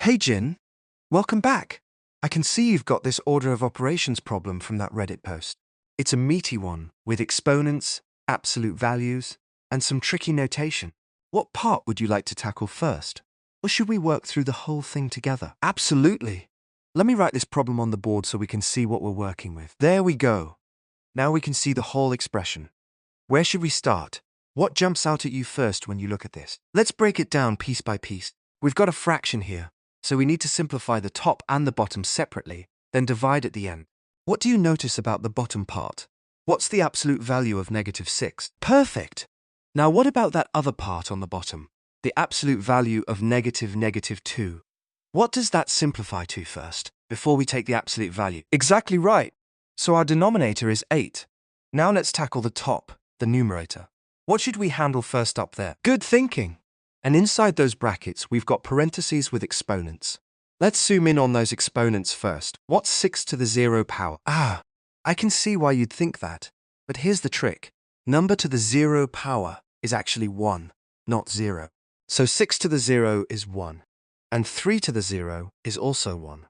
Hey Jin, welcome back. I can see you've got this order of operations problem from that Reddit post. It's a meaty one, with exponents, absolute values, and some tricky notation. What part would you like to tackle first? Or should we work through the whole thing together? Absolutely. Let me write this problem on the board so we can see what we're working with. There we go. Now we can see the whole expression. Where should we start? What jumps out at you first when you look at this? Let's break it down piece by piece. We've got a fraction here, so we need to simplify the top and the bottom separately, then divide at the end. What do you notice about the bottom part? What's the absolute value of -6? Perfect! Now what about that other part on the bottom? The absolute value of -2. What does that simplify to first, before we take the absolute value? Exactly right. So our denominator is 8. Now let's tackle the top, the numerator. What should we handle first up there? Good thinking! And inside those brackets, we've got parentheses with exponents. Let's zoom in on those exponents first. What's 6 to the 0 power? I can see why you'd think that. But here's the trick. Number to the 0 power is actually 1, not 0. So 6 to the 0 is 1. And 3 to the 0 is also 1.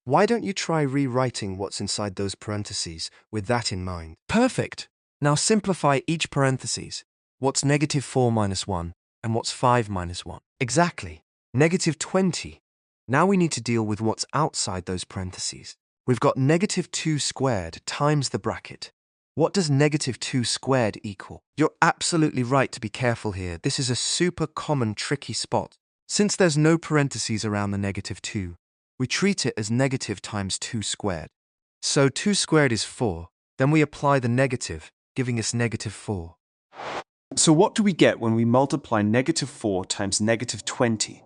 Why don't you try rewriting what's inside those parentheses with that in mind? Perfect! Now simplify each parentheses. What's -4 minus 1? And what's 5 minus 1? Exactly. -20. Now we need to deal with what's outside those parentheses. We've got -2 squared times the bracket. What does -2 squared equal? You're absolutely right to be careful here. This is a super common tricky spot. Since there's no parentheses around the -2, we treat it as negative times 2 squared. So 2 squared is 4. Then we apply the negative, giving us -4. So what do we get when we multiply -4 times -20?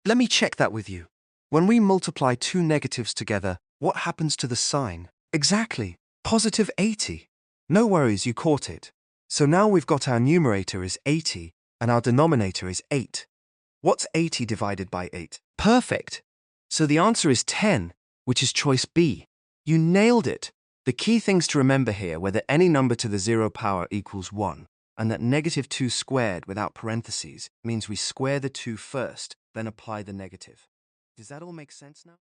Let me check that with you. When we multiply two negatives together, what happens to the sign? Exactly, +80. No worries, you caught it. So now we've got our numerator is 80 and our denominator is 8. What's 80 divided by 8? Perfect. So the answer is 10, which is choice B. You nailed it. The key things to remember here were that any number to the 0 power equals 1. And that -2 squared without parentheses means we square the 2 first, then apply the negative. Does that all make sense now?